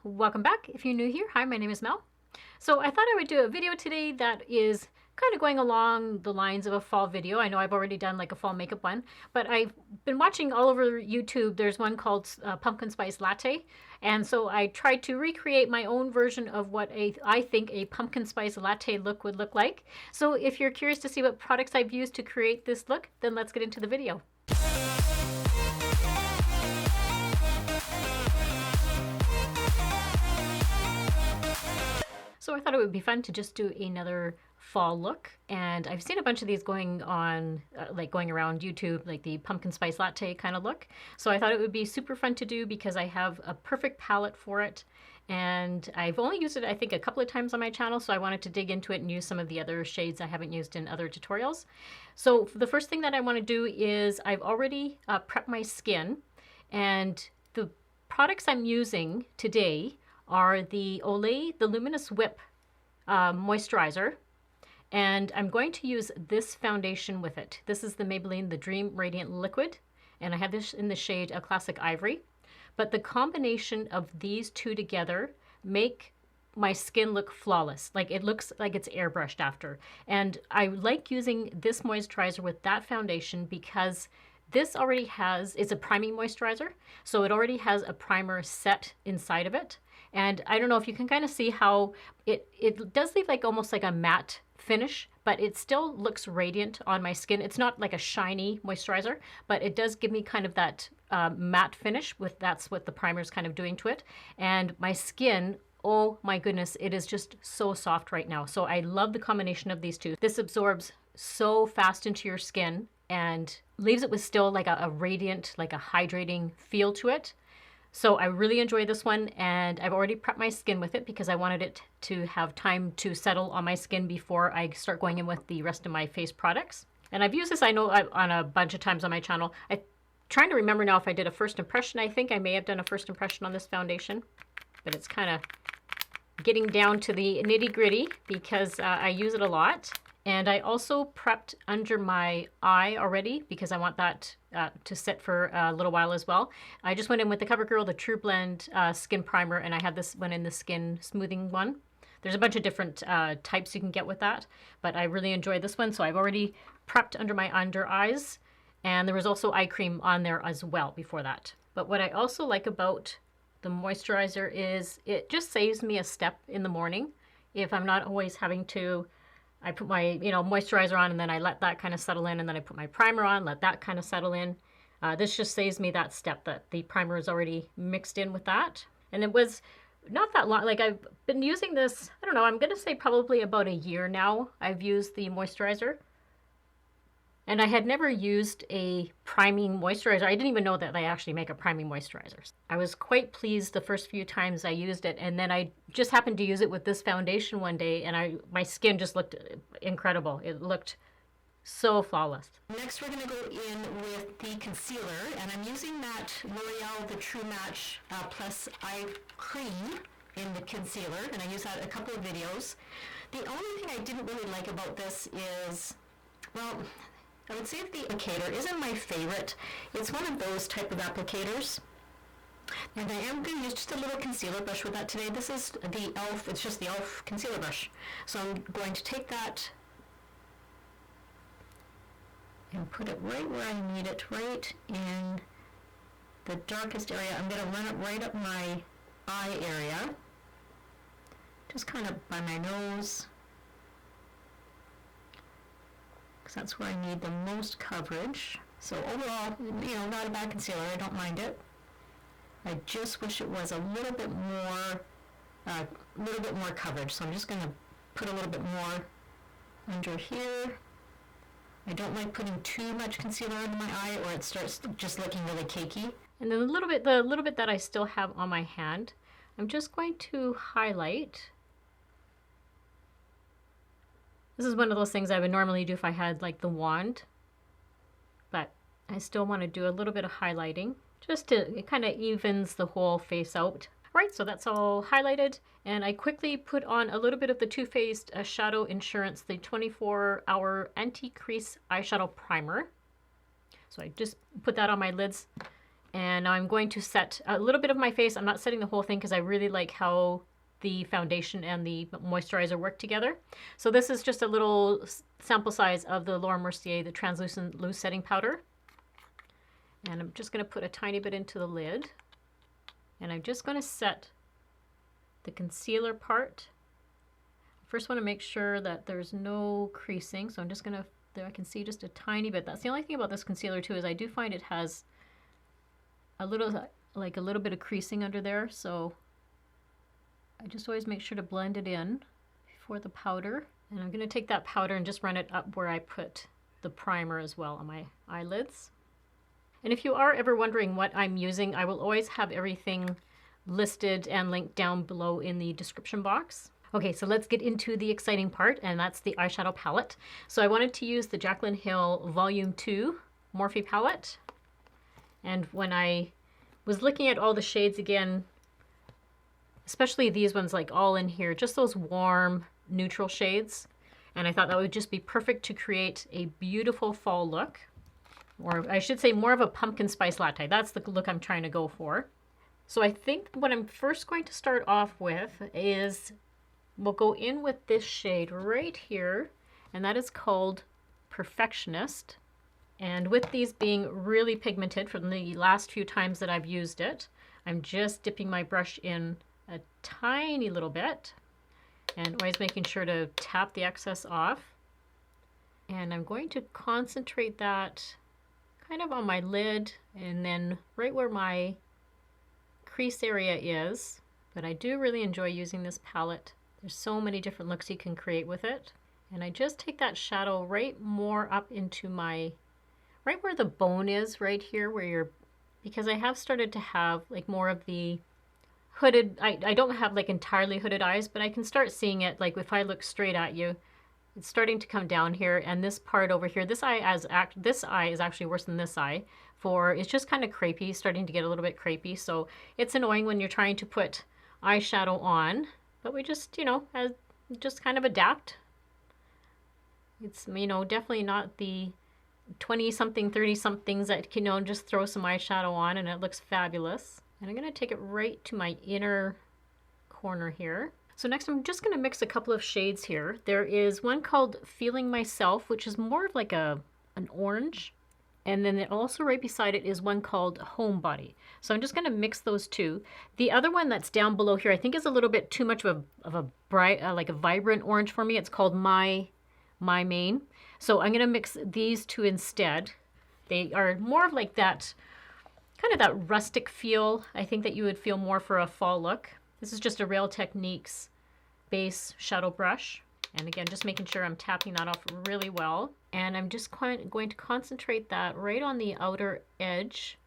welcome back. If you're new here, hi, my name is Mel. So I thought I would do a video today that is kind of going along the lines of a fall video. I know I've already done like a fall makeup one, but I've been watching all over YouTube. There's one called Pumpkin Spice Latte. And so I tried to recreate my own version of what I think a pumpkin spice latte look would look like. So if you're curious to see what products I've used to create this look, then let's get into the video. So I thought it would be fun to just do another fall look, and I've seen a bunch of these going on, going around YouTube, like the pumpkin spice latte kind of look. So I thought it would be super fun to do because I have a perfect palette for it, and I've only used it I think a couple of times on my channel, so I wanted to dig into it and use some of the other shades I haven't used in other tutorials. So the first thing that I want to do is I've already prepped my skin, and the products I'm using today are the Olay, the Luminous Whip moisturizer, and I'm going to use this foundation with it. This is the Maybelline The Dream Radiant Liquid, and I have this in the shade a Classic Ivory. But the combination of these two together make my skin look flawless. Like it looks like it's airbrushed after. And I like using this moisturizer with that foundation because this already has, it's a priming moisturizer, so it already has a primer set inside of it. And I don't know if you can kind of see how it does leave like almost like a matte finish, but it still looks radiant on my skin. It's not like a shiny moisturizer, but it does give me kind of that matte finish with that's what the primer is kind of doing to it. And my skin, oh my goodness, it is just so soft right now. So I love the combination of these two. This absorbs so fast into your skin and leaves it with still like a radiant, like a hydrating feel to it. So I really enjoy this one, and I've already prepped my skin with it because I wanted it to have time to settle on my skin before I start going in with the rest of my face products. And I've used this, I know, on a bunch of times on my channel. I'm trying to remember now if I did a first impression. I think I may have done a first impression on this foundation, but it's kind of getting down to the nitty gritty because I use it a lot. And I also prepped under my eye already because I want that to sit for a little while as well. I just went in with the CoverGirl, the True Blend Skin Primer, and I had this one in the Skin Smoothing one. There's a bunch of different types you can get with that, but I really enjoyed this one. So I've already prepped under my under eyes, and there was also eye cream on there as well before that. But what I also like about the moisturizer is it just saves me a step in the morning if I'm not always having to I put my, moisturizer on and then I let that kind of settle in, and then I put my primer on, let that kind of settle in. This just saves me that step that the primer is already mixed in with that. And it was not that long. Like I've been using this, I don't know, I'm going to say probably about a year now I've used the moisturizer. And I had never used a priming moisturizer. I didn't even know that they actually make a priming moisturizer. I was quite pleased the first few times I used it, and then I just happened to use it with this foundation one day, and my skin just looked incredible. It looked so flawless. Next we're going to go in with the concealer, and I'm using that L'Oreal The True Match Plus Eye Cream in the concealer, and I used that in a couple of videos. The only thing I didn't really like about this is, well, I would say the applicator isn't my favorite. It's one of those type of applicators. And I am going to use just a little concealer brush with that today. This is the e.l.f., it's just the e.l.f. concealer brush. So I'm going to take that and put it right where I need it, right in the darkest area. I'm going to run it right up my eye area, just kind of by my nose, because that's where I need the most coverage. So overall, not a bad concealer. I don't mind it. I just wish it was a little bit more coverage. So I'm just going to put a little bit more under here. I don't like putting too much concealer under my eye, or it starts just looking really cakey. And then the little bit that I still have on my hand, I'm just going to highlight. This is one of those things I would normally do if I had like the wand, but I still want to do a little bit of highlighting just to, it kind of evens the whole face out. Right, so that's all highlighted, and I quickly put on a little bit of the Too Faced Shadow Insurance, the 24-hour Anti-Crease Eyeshadow Primer. So I just put that on my lids, And now I'm going to set a little bit of my face. I'm not setting the whole thing because I really like how the foundation and the moisturizer work together. So this is just a little sample size of the Laura Mercier, the translucent loose setting powder. And I'm just going to put a tiny bit into the lid. And I'm just going to set the concealer part. First want to make sure that there's no creasing. So I'm just going to, there I can see just a tiny bit. That's the only thing about this concealer too, is I do find it has a little, like a little bit of creasing under there. So I just always make sure to blend it in before the powder. And I'm going to take that powder and just run it up where I put the primer as well on my eyelids. And if you are ever wondering what I'm using, I will always have everything listed and linked down below in the description box. Okay, so let's get into the exciting part, and that's the eyeshadow palette. So I wanted to use the Jaclyn Hill Volume 2 Morphe palette. And when I was looking at all the shades again, especially these ones like all in here, just those warm neutral shades, and I thought that would just be perfect to create a beautiful fall look. Or I should say more of a pumpkin spice latte. That's the look I'm trying to go for. So I think what I'm first going to start off with is we'll go in with this shade right here, and that is called Perfectionist. And with these being really pigmented from the last few times that I've used it, I'm just dipping my brush in a tiny little bit and always making sure to tap the excess off. And I'm going to concentrate that kind of on my lid and then right where my crease area is. But I do really enjoy using this palette. There's so many different looks you can create with it. And I just take that shadow right more up into my, right where the bone is, right here where you're, because I have started to have like more of the hooded, I don't have like entirely hooded eyes, but I can start seeing it like if I look straight at you. It's starting to come down here, and this part over here, this eye is actually worse than this eye. It's just kind of crepey, starting to get a little bit crepey. So it's annoying when you're trying to put eyeshadow on, but we just, you know, just kind of adapt. It's, you know, definitely not the 20-something, 30-somethings that, you know, just throw some eyeshadow on and it looks fabulous. And I'm going to take it right to my inner corner here. So next I'm just going to mix a couple of shades here. There is one called Feeling Myself, which is more of like an orange. And then also right beside it is one called Homebody. So I'm just going to mix those two. The other one that's down below here I think is a little bit too much of a bright, like a vibrant orange for me. It's called My Main. So I'm going to mix these two instead. They are more of like that, kind of that rustic feel. I think that you would feel more for a fall look. This is just a Real Techniques base shadow brush. And again, just making sure I'm tapping that off really well. And I'm just going to concentrate that right on the outer edge.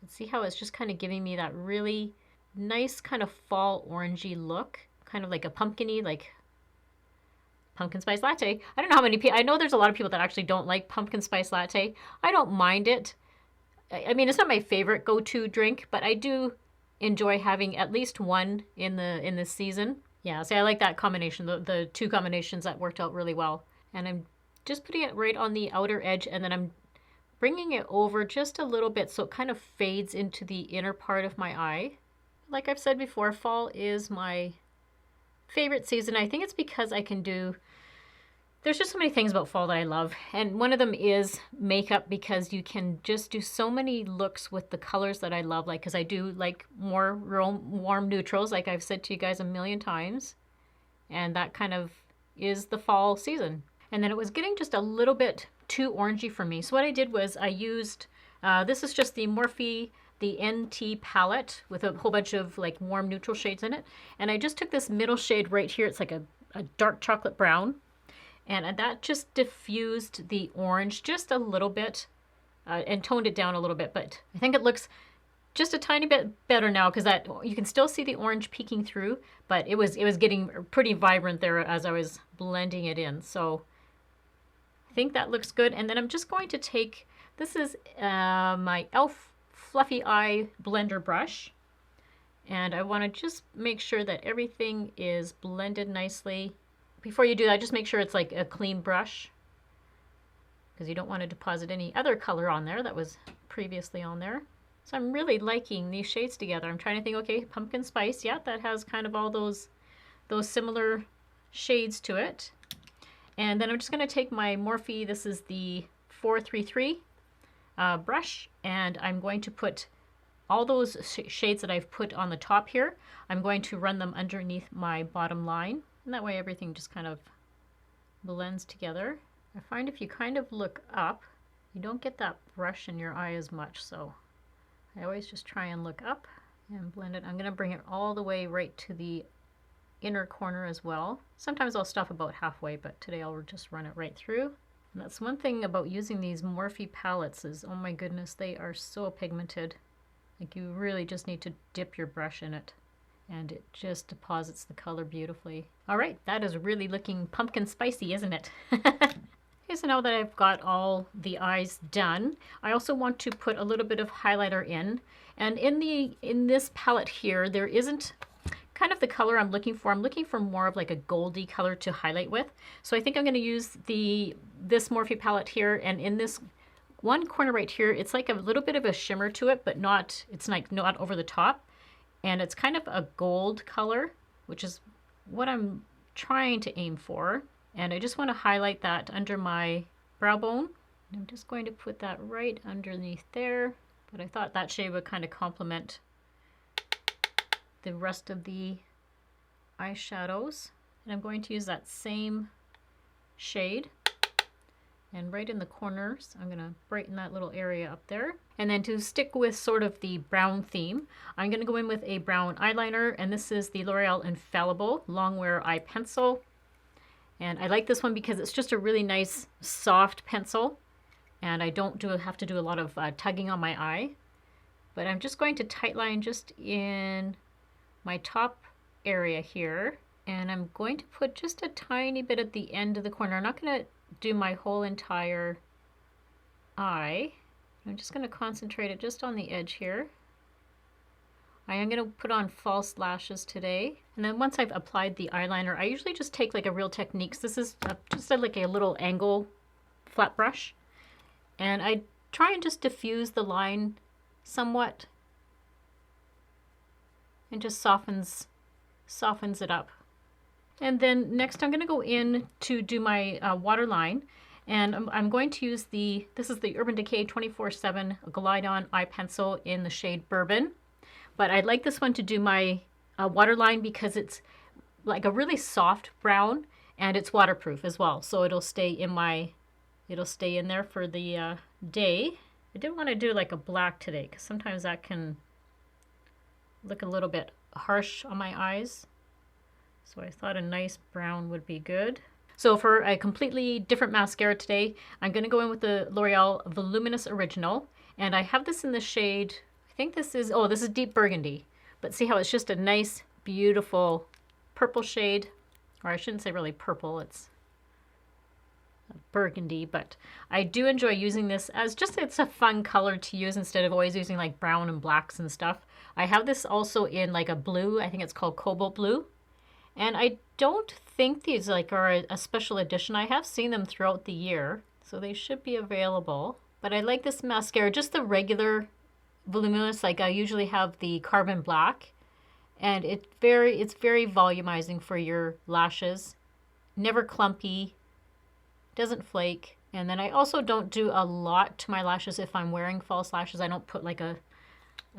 And see how it's just kind of giving me that really nice kind of fall orangey look. Kind of like a pumpkin-y, like pumpkin spice latte. I don't know how many people, I know there's a lot of people that actually don't like pumpkin spice latte. I don't mind it. I mean, it's not my favorite go-to drink, but I do enjoy having at least one in this season. Yeah, see, I like that combination, the two combinations that worked out really well. And I'm just putting it right on the outer edge, and then I'm bringing it over just a little bit so it kind of fades into the inner part of my eye. Like I've said before, fall is my favorite season. I think it's because I can do, there's just so many things about fall that I love. And one of them is makeup, because you can just do so many looks with the colors that I love. Like, because I do like more warm neutrals, like I've said to you guys a million times. And that kind of is the fall season. And then it was getting just a little bit too orangey for me. So what I did was I used, this is just the Morphe, the NT palette with a whole bunch of like warm neutral shades in it. And I just took this middle shade right here. It's like a dark chocolate brown. And that just diffused the orange just a little bit and toned it down a little bit. But I think it looks just a tiny bit better now, because that you can still see the orange peeking through, but it was getting pretty vibrant there as I was blending it in. So I think that looks good. And then I'm just going to take, this is my e.l.f. Fluffy Eye blender brush. And I want to just make sure that everything is blended nicely. Before you do that, just make sure it's like a clean brush, because you don't want to deposit any other color on there that was previously on there. So I'm really liking these shades together. I'm trying to think, okay, pumpkin spice, yeah, that has kind of all those similar shades to it. And then I'm just going to take my Morphe, this is the 433 brush, and I'm going to put all those shades that I've put on the top here, I'm going to run them underneath my bottom line. And that way everything just kind of blends together. I find if you kind of look up, you don't get that brush in your eye as much. So I always just try and look up and blend it. I'm going to bring it all the way right to the inner corner as well. Sometimes I'll stop about halfway, but today I'll just run it right through. And that's one thing about using these Morphe palettes is, oh my goodness, they are so pigmented. Like you really just need to dip your brush in it and it just deposits the color beautifully. All right, that is really looking pumpkin spicy, isn't it? Okay, so now that I've got all the eyes done, I also want to put a little bit of highlighter in. And in this palette here, there isn't kind of the color I'm looking for. I'm looking for more of like a goldy color to highlight with. So I think I'm going to use this Morphe palette here, and in this one corner right here, it's like a little bit of a shimmer to it, but not, it's like not over the top. And it's kind of a gold color, which is what I'm trying to aim for. And I just want to highlight that under my brow bone. I'm just going to put that right underneath there. But I thought that shade would kind of complement the rest of the eyeshadows. And I'm going to use that same shade. And right in the corners, I'm going to brighten that little area up there. And then to stick with sort of the brown theme, I'm going to go in with a brown eyeliner. And this is the L'Oreal Infallible Longwear Eye Pencil. And I like this one because it's just a really nice soft pencil. And I don't have to do a lot of tugging on my eye. But I'm just going to tightline just in my top area here. And I'm going to put just a tiny bit at the end of the corner. I'm not going to do my whole entire eye. I'm just going to concentrate it just on the edge here. I am going to put on false lashes today. And then once I've applied the eyeliner, I usually just take like a Real Techniques. This is just like a little angle flat brush. And I try and just diffuse the line somewhat. And just softens it up. And then next I'm going to go in to do my waterline. And I'm going to use this is the Urban Decay 24/7 Glide On Eye Pencil in the shade Bourbon. But I like this one to do my waterline because it's like a really soft brown and it's waterproof as well. So it'll stay in there for the day. I didn't want to do like a black today because sometimes that can look a little bit harsh on my eyes. So I thought a nice brown would be good. So for a completely different mascara today, I'm going to go in with the L'Oreal Voluminous Original. And I have this in the shade, I think this is Deep Burgundy. But see how it's just a nice, beautiful purple shade. Or I shouldn't say really purple, it's burgundy. But I do enjoy using this as it's a fun color to use instead of always using like brown and blacks and stuff. I have this also in like a blue, I think it's called Cobalt Blue. And I don't think these are a special edition. I have seen them throughout the year, so they should be available. But I like this mascara, just the regular voluminous. Like I usually have the Carbon Black, and it's very volumizing for your lashes. Never clumpy, doesn't flake. And then I also don't do a lot to my lashes if I'm wearing false lashes. I don't put like a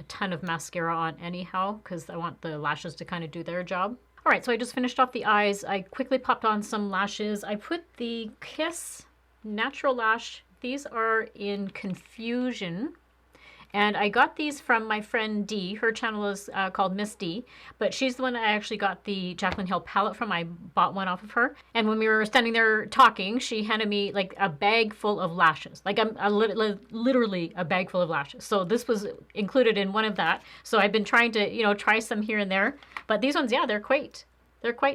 ton of mascara on anyhow because I want the lashes to kind of do their job. All right, so I just finished off the eyes. I quickly popped on some lashes. I put the Kiss Natural Lash. These are in Confusion. And I got these from my friend Dee. Her channel is called Miss D. But she's the one that I actually got the Jaclyn Hill palette from. I bought one off of her. And when we were standing there talking, she handed me like a bag full of lashes. Like literally a bag full of lashes. So this was included in one of that. So I've been trying to, try some here and there. But these ones, yeah, they're quite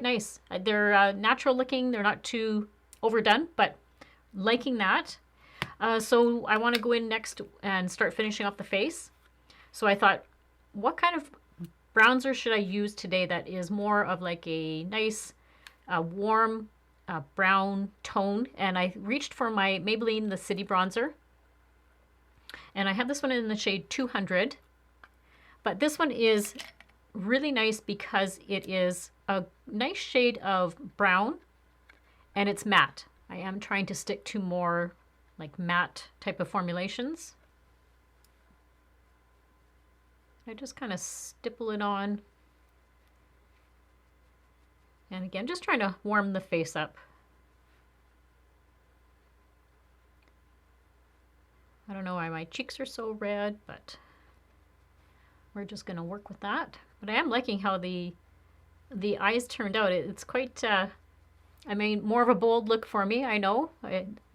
nice. They're natural looking. They're not too overdone, but liking that. So I want to go in next and start finishing off the face. So I thought, what kind of bronzer should I use today that is more of like a nice warm brown tone? And I reached for my Maybelline The City Bronzer. And I have this one in the shade 200. But this one is really nice because it is a nice shade of brown and it's matte. I am trying to stick to more like matte type of formulations. I just kind of stipple it on. And again, just trying to warm the face up. I don't know why my cheeks are so red, but we're just going to work with that. But I am liking how the eyes turned out. It's quite, I mean, more of a bold look for me, I know.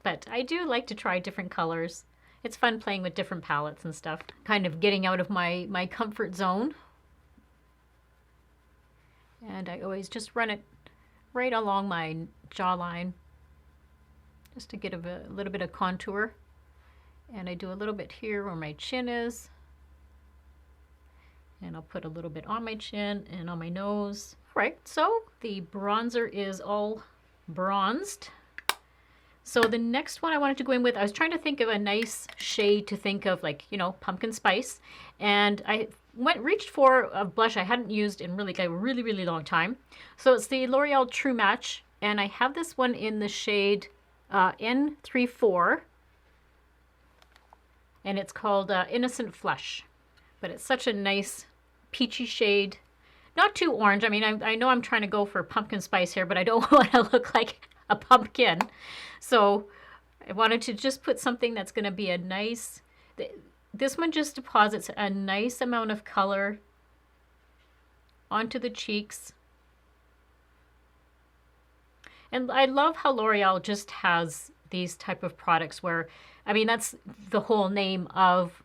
But I do like to try different colors. It's fun playing with different palettes and stuff. Kind of getting out of my comfort zone. And I always just run it right along my jawline. Just to get a little bit of contour. And I do a little bit here where my chin is. And I'll put a little bit on my chin and on my nose. All right, so the bronzer is all bronzed. So the next one I wanted to go in with, I was trying to think of a nice shade to think of, like, you know, pumpkin spice. And I reached for a blush I hadn't used in really a really long time. So it's the L'Oreal True Match. And I have this one in the shade N34. And it's called Innocent Flush. But it's such a nice peachy shade. Not too orange. I mean, I know I'm trying to go for pumpkin spice here, but I don't want to look like a pumpkin. So I wanted to just put something that's going to be a nice... This one just deposits a nice amount of color onto the cheeks. And I love how L'Oreal just has these type of products where, I mean, that's the whole name of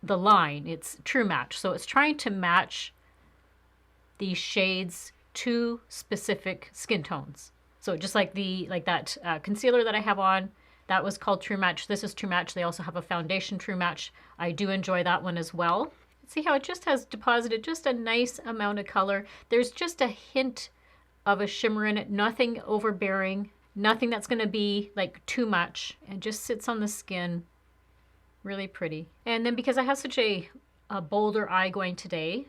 the line. It's True Match. So it's trying to match these shades to specific skin tones. So just like that concealer that I have on, that was called True Match. This is True Match. They also have a foundation True Match. I do enjoy that one as well. See how it just has deposited just a nice amount of color. There's just a hint of a shimmer in it, nothing overbearing, nothing that's going to be like too much, and just sits on the skin. Really pretty. And then because I have such a bolder eye going today,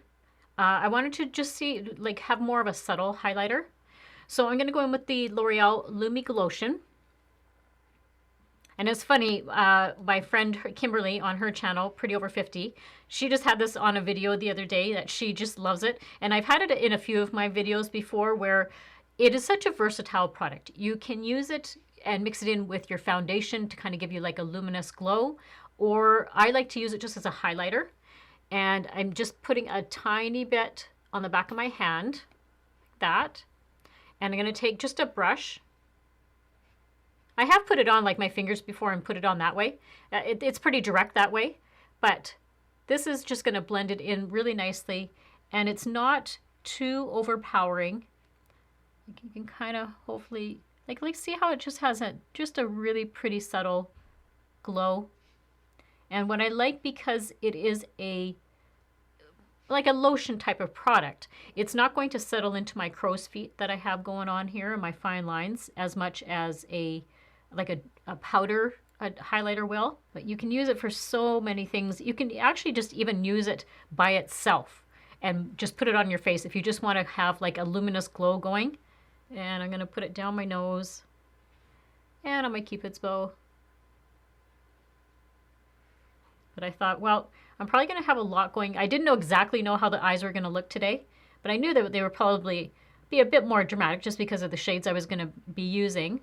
I wanted to just see, like, have more of a subtle highlighter. So I'm going to go in with the L'Oreal Lumi Glotion. And it's funny, my friend Kimberly on her channel, Pretty Over 50, she just had this on a video the other day that she just loves it. And I've had it in a few of my videos before where it is such a versatile product. You can use it and mix it in with your foundation to kind of give you like a luminous glow. Or I like to use it just as a highlighter. And I'm just putting a tiny bit on the back of my hand, like that. And I'm going to take just a brush. I have put it on like my fingers before and put it on that way. It's pretty direct that way. But this is just going to blend it in really nicely. And it's not too overpowering. You can kind of hopefully, like see how it just has just a really pretty subtle glow. And what I like, because it is like a lotion type of product, it's not going to settle into my crow's feet that I have going on here and my fine lines as much as a powder highlighter will. But you can use it for so many things. You can actually just even use it by itself and just put it on your face if you just want to have like a luminous glow going. And I'm going to put it down my nose and on my Cupid's bow. But I thought, well, I'm probably going to have a lot going. I didn't exactly know how the eyes were going to look today, but I knew that they would probably be a bit more dramatic just because of the shades I was going to be using.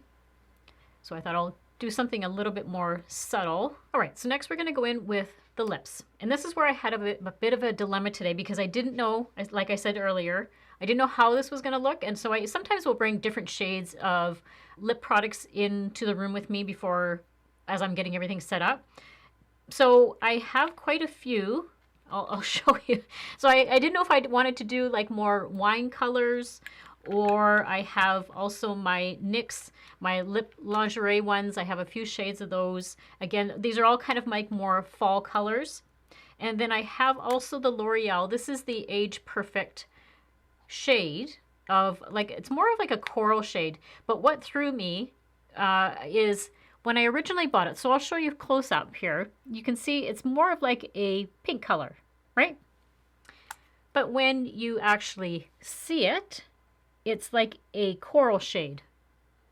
So I thought I'll do something a little bit more subtle. All right, so next we're going to go in with the lips. And this is where I had a bit of a dilemma today because I didn't know, like I said earlier, I didn't know how this was going to look. And so I sometimes will bring different shades of lip products into the room with me as I'm getting everything set up. So I have quite a few. I'll show you. So I didn't know if I wanted to do like more wine colors, or I have also my NYX, my lip lingerie ones. I have a few shades of those. Again, these are all kind of like more fall colors. And then I have also the L'Oreal. This is the Age Perfect shade of it's more of like a coral shade. But what threw me is when I originally bought it, so I'll show you close up here, you can see it's more of like a pink color, right? But when you actually see it, it's like a coral shade.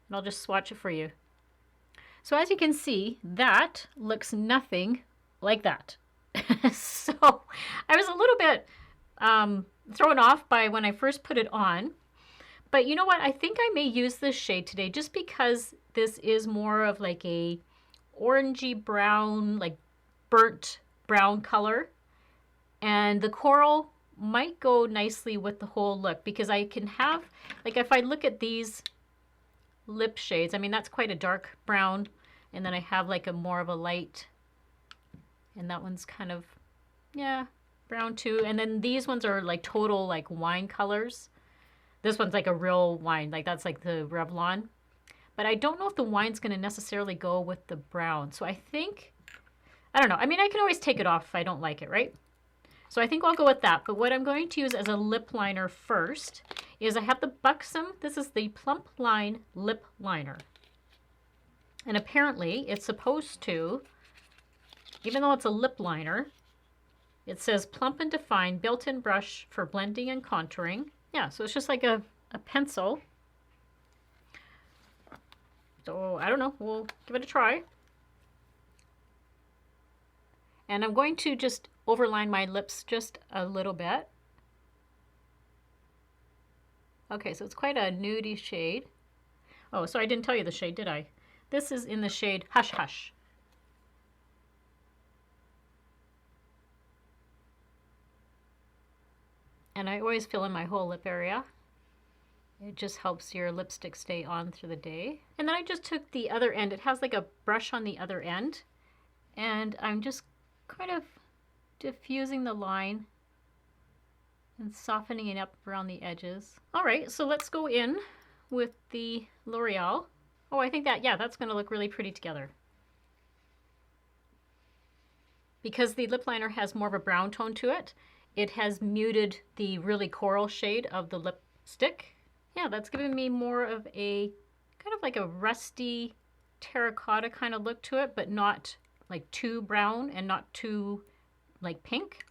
And I'll just swatch it for you. So as you can see, that looks nothing like that. So I was a little bit thrown off by when I first put it on. But you know what? I think I may use this shade today just because this is more of like a orangey brown, like burnt brown color. And the coral might go nicely with the whole look because I can have, like if I look at these lip shades, I mean, that's quite a dark brown. And then I have like a more of a light, and that one's kind of, yeah, brown too. And then these ones are like total like wine colors. This one's like a real wine, like that's like the Revlon. But I don't know if the wine's going to necessarily go with the brown. So I think, I don't know. I mean, I can always take it off if I don't like it, right? So I think I'll go with that. But what I'm going to use as a lip liner first is I have the Buxom. This is the Plump Line Lip Liner. And apparently it's supposed to, even though it's a lip liner, it says plump and define, built-in brush for blending and contouring. Yeah, so it's just like a pencil. So I don't know, we'll give it a try. And I'm going to just overline my lips just a little bit. Okay, so it's quite a nudie shade. Oh, so I didn't tell you the shade, did I? This is in the shade Hush Hush. And I always fill in my whole lip area. It just helps your lipstick stay on through the day. And then I just took the other end. It has like a brush on the other end. And I'm just kind of diffusing the line and softening it up around the edges. All right, so let's go in with the L'Oreal. Oh, I think that, yeah, that's going to look really pretty together. Because the lip liner has more of a brown tone to it, it has muted the really coral shade of the lipstick. Yeah, that's giving me more of a kind of like a rusty terracotta kind of look to it, but not like too brown and not too like pink.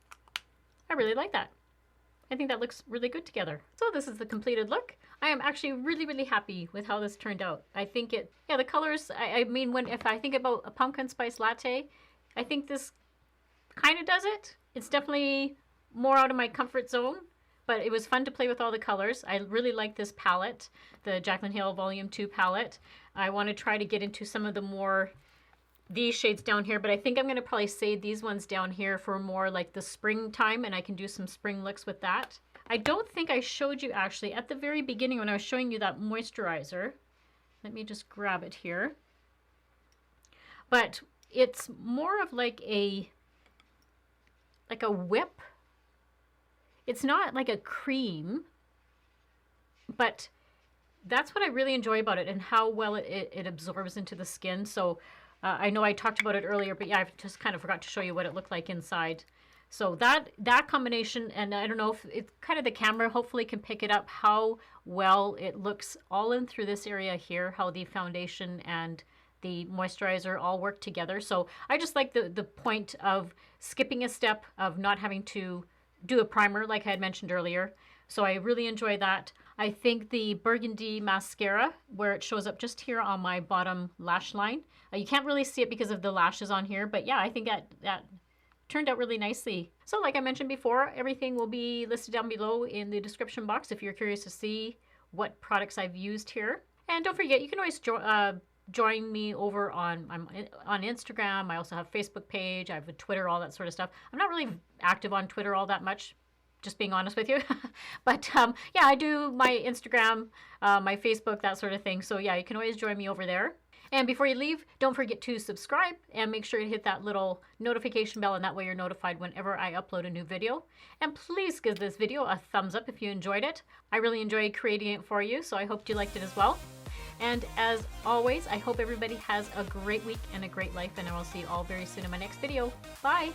I really like that. I think that looks really good together. So this is the completed look. I am actually really, really happy with how this turned out. I think it, yeah, the colors, I mean, if I think about a pumpkin spice latte, I think this kind of does it. It's definitely more out of my comfort zone, but it was fun to play with all the colors. I really like this palette, the Jaclyn Hill Volume 2 palette. I want to try to get into some of the more, these shades down here, but I think I'm going to probably save these ones down here for more like the springtime, and I can do some spring looks with that. I don't think I showed you actually at the very beginning when I was showing you that moisturizer. Let me just grab it here. But it's more of like a whip. It's not like a cream, but that's what I really enjoy about it and how well it absorbs into the skin. So I know I talked about it earlier, but yeah, I just kind of forgot to show you what it looked like inside. So that combination, and I don't know if it's kind of the camera hopefully can pick it up, how well it looks all in through this area here, how the foundation and the moisturizer all work together. So I just like the point of skipping a step, of not having to do a primer like I had mentioned earlier. So I really enjoy that. I think the burgundy mascara, where it shows up just here on my bottom lash line, you can't really see it because of the lashes on here, but yeah, I think that turned out really nicely. So like I mentioned before, everything will be listed down below in the description box if you're curious to see what products I've used here. And don't forget, you can always join me over on Instagram. I also have a Facebook page. I have a Twitter, all that sort of stuff. I'm not really active on Twitter all that much, just being honest with you. But yeah, I do my Instagram, my Facebook, that sort of thing. So yeah, you can always join me over there. And before you leave, don't forget to subscribe and make sure to hit that little notification bell, and that way you're notified whenever I upload a new video. And please give this video a thumbs up if you enjoyed it. I really enjoyed creating it for you, so I hope you liked it as well. And as always, I hope everybody has a great week and a great life, and I will see you all very soon in my next video. Bye!